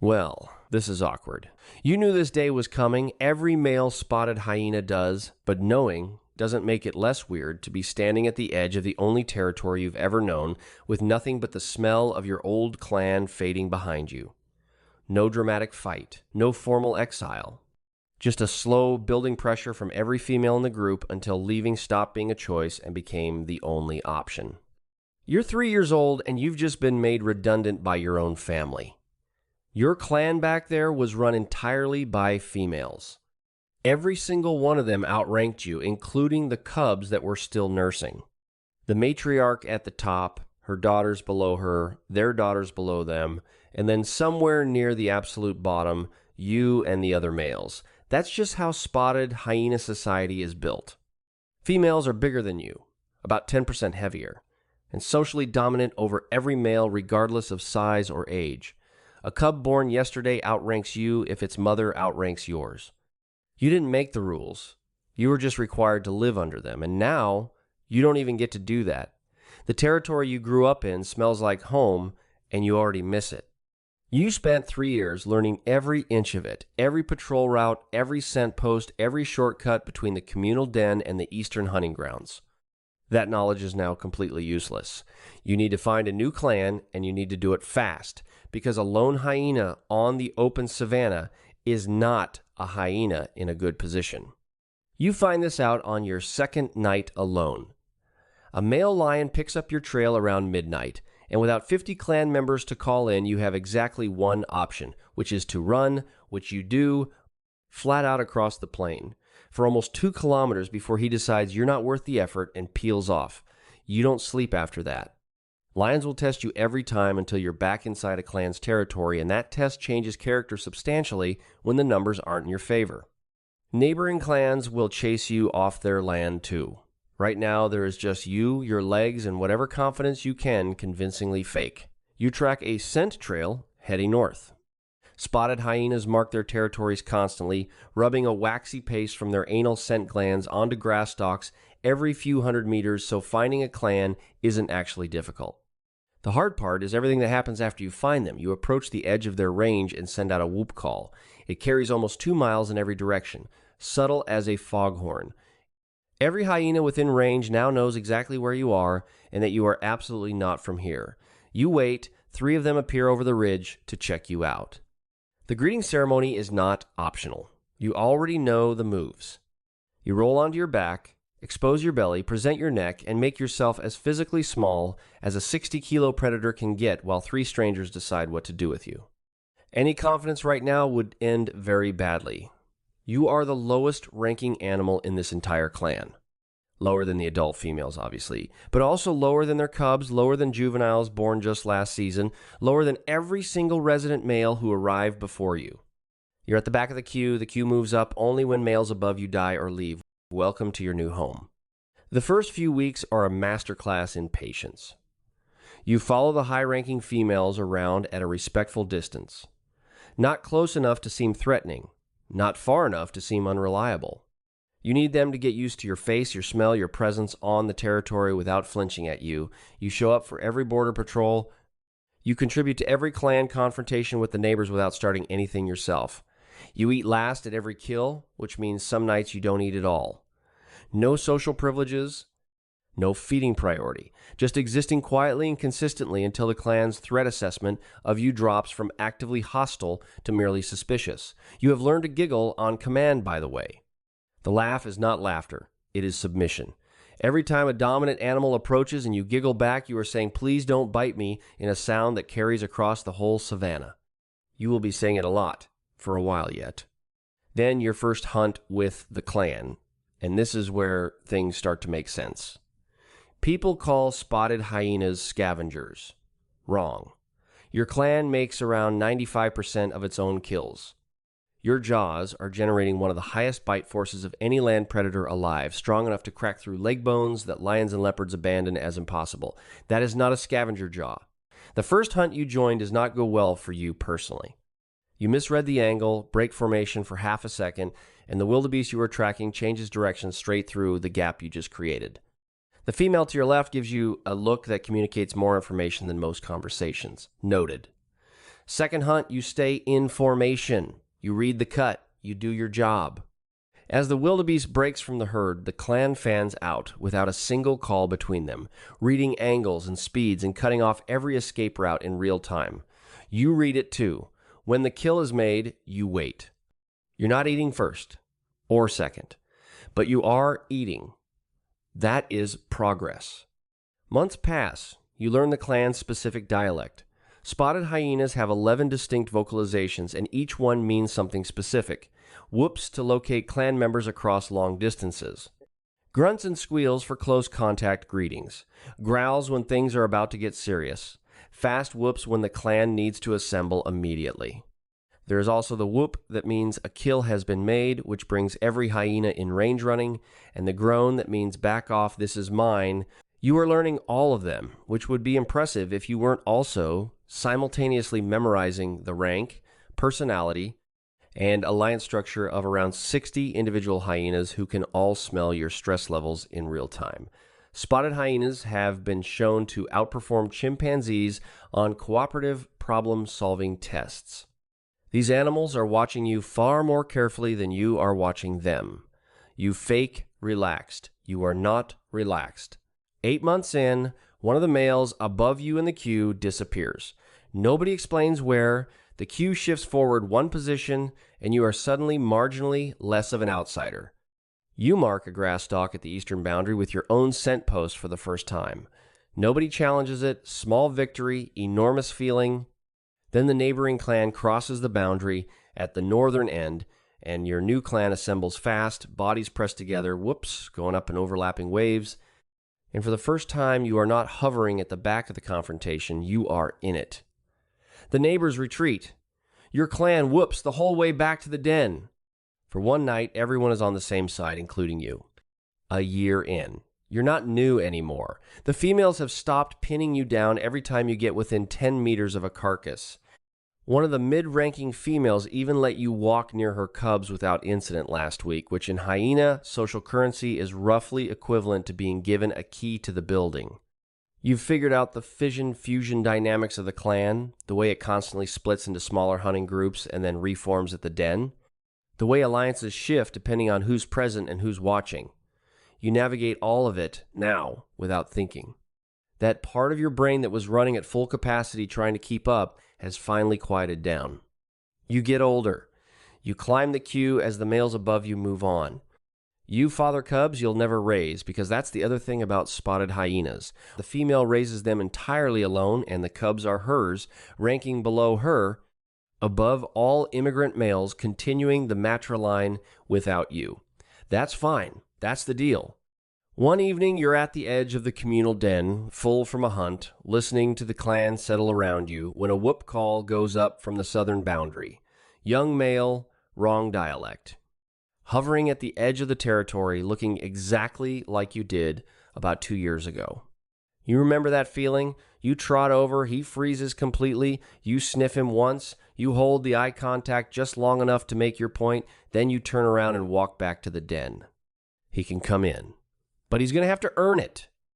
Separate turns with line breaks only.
Well, this is awkward. You knew this day was coming. Every male spotted hyena does, but knowing doesn't make it less weird to be standing at the edge of the only territory you've ever known with nothing but the smell of your old clan fading behind you. No dramatic fight, no formal exile. Just a slow building pressure from every female in the group until leaving stopped being a choice and became the only option. You're 3 years old and you've just been made redundant by your own family. Your clan back there was run entirely by females. Every single one of them outranked you, including the cubs that were still nursing. The matriarch at the top, her daughters below her, their daughters below them, and then somewhere near the absolute bottom, you and the other males. That's just how spotted hyena society is built. Females are bigger than you, about 10% heavier, and socially dominant over every male regardless of size or age. A cub born yesterday outranks you if its mother outranks yours. You didn't make the rules. You were just required to live under them, and now you don't even get to do that. The territory you grew up in smells like home, and you already miss it. You spent 3 years learning every inch of it, every patrol route, every scent post, every shortcut between the communal den and the eastern hunting grounds. That knowledge is now completely useless. You need to find a new clan, and you need to do it fast, because a lone hyena on the open savanna is not a hyena in a good position. You find this out on your second night alone. A male lion picks up your trail around midnight, and without 50 clan members to call in, you have exactly one option, which is to run, which you do, flat out across the plain, for almost 2 kilometers before he decides you're not worth the effort and peels off. You don't sleep after that. Lions will test you every time until you're back inside a clan's territory, and that test changes character substantially when the numbers aren't in your favor. Neighboring clans will chase you off their land too. Right now, there is just you, your legs, and whatever confidence you can convincingly fake. You track a scent trail heading north. Spotted hyenas mark their territories constantly, rubbing a waxy paste from their anal scent glands onto grass stalks every few hundred meters, so finding a clan isn't actually difficult. The hard part is everything that happens after you find them. You approach the edge of their range and send out a whoop call. It carries almost 2 miles in every direction, subtle as a foghorn. Every hyena within range now knows exactly where you are and that you are absolutely not from here. You wait, 3 of them appear over the ridge to check you out. The greeting ceremony is not optional. You already know the moves. You roll onto your back, expose your belly, present your neck, and make yourself as physically small as a 60-kilo predator can get while 3 strangers decide what to do with you. Any confidence right now would end very badly. You are the lowest ranking animal in this entire clan. Lower than the adult females, obviously, but also lower than their cubs, lower than juveniles born just last season, lower than every single resident male who arrived before you. You're at the back of the queue moves up only when males above you die or leave. Welcome to your new home. The first few weeks are a masterclass in patience. You follow the high-ranking females around at a respectful distance. Not close enough to seem threatening, not far enough to seem unreliable. You need them to get used to your face, your smell, your presence on the territory without flinching at you. You show up for every border patrol. You contribute to every clan confrontation with the neighbors without starting anything yourself. You eat last at every kill, which means some nights you don't eat at all. No social privileges, no feeding priority, just existing quietly and consistently until the clan's threat assessment of you drops from actively hostile to merely suspicious. You have learned to giggle on command, by the way. The laugh is not laughter, it is submission. Every time a dominant animal approaches and you giggle back, you are saying, "Please don't bite me," in a sound that carries across the whole savanna. You will be saying it a lot, for a while yet. Then your first hunt with the clan, and this is where things start to make sense. People call spotted hyenas scavengers. Wrong. Your clan makes around 95% of its own kills. Your jaws are generating one of the highest bite forces of any land predator alive, strong enough to crack through leg bones that lions and leopards abandon as impossible. That is not a scavenger jaw. The first hunt you joined does not go well for you personally. You misread the angle, break formation for half a second, and the wildebeest you are tracking changes direction straight through the gap you just created. The female to your left gives you a look that communicates more information than most conversations. Noted. Second hunt, you stay in formation. You read the cut. You do your job. As the wildebeest breaks from the herd, the clan fans out without a single call between them, reading angles and speeds and cutting off every escape route in real time. You read it too. When the kill is made, you wait. You're not eating first or second, but you are eating. That is progress. Months pass. You learn the clan's specific dialect. Spotted hyenas have 11 distinct vocalizations, and each one means something specific. Whoops to locate clan members across long distances. Grunts and squeals for close contact greetings. Growls when things are about to get serious. Fast whoops when the clan needs to assemble immediately. There is also the whoop that means a kill has been made, which brings every hyena in range running, and the groan that means back off, this is mine. You are learning all of them, which would be impressive if you weren't also simultaneously memorizing the rank, personality, and alliance structure of around 60 individual hyenas who can all smell your stress levels in real time. Spotted hyenas have been shown to outperform chimpanzees on cooperative problem-solving tests. These animals are watching you far more carefully than you are watching them. You fake relaxed. You are not relaxed. 8 months in, one of the males above you in the queue disappears. Nobody explains where. The queue shifts forward one position, and you are suddenly marginally less of an outsider. You mark a grass stalk at the eastern boundary with your own scent post for the first time. Nobody challenges it. Small victory, enormous feeling. Then the neighboring clan crosses the boundary at the northern end, and your new clan assembles fast, bodies pressed together, whoops, going up in overlapping waves. And for the first time, you are not hovering at the back of the confrontation, you are in it. The neighbors retreat. Your clan whoops the whole way back to the den. For one night, everyone is on the same side, including you. A year in. You're not new anymore. The females have stopped pinning you down every time you get within 10 meters of a carcass. One of the mid-ranking females even let you walk near her cubs without incident last week, which in hyena social currency is roughly equivalent to being given a key to the building. You've figured out the fission-fusion dynamics of the clan, the way it constantly splits into smaller hunting groups and then reforms at the den, the way alliances shift depending on who's present and who's watching. You navigate all of it now without thinking. That part of your brain that was running at full capacity trying to keep up has finally quieted down. You get older. You climb the queue as the males above you move on. You father cubs you'll never raise, because that's the other thing about spotted hyenas. The female raises them entirely alone, and the cubs are hers, ranking below her, above all immigrant males continuing the matriline without you. That's fine. That's the deal. One evening, you're at the edge of the communal den, full from a hunt, listening to the clan settle around you, when a whoop call goes up from the southern boundary. Young male, wrong dialect. Hovering at the edge of the territory, looking exactly like you did about 2 years ago. You remember that feeling? You trot over, he freezes completely, you sniff him once, you hold the eye contact just long enough to make your point, then you turn around and walk back to the den. He can come in. But he's going to have to earn it.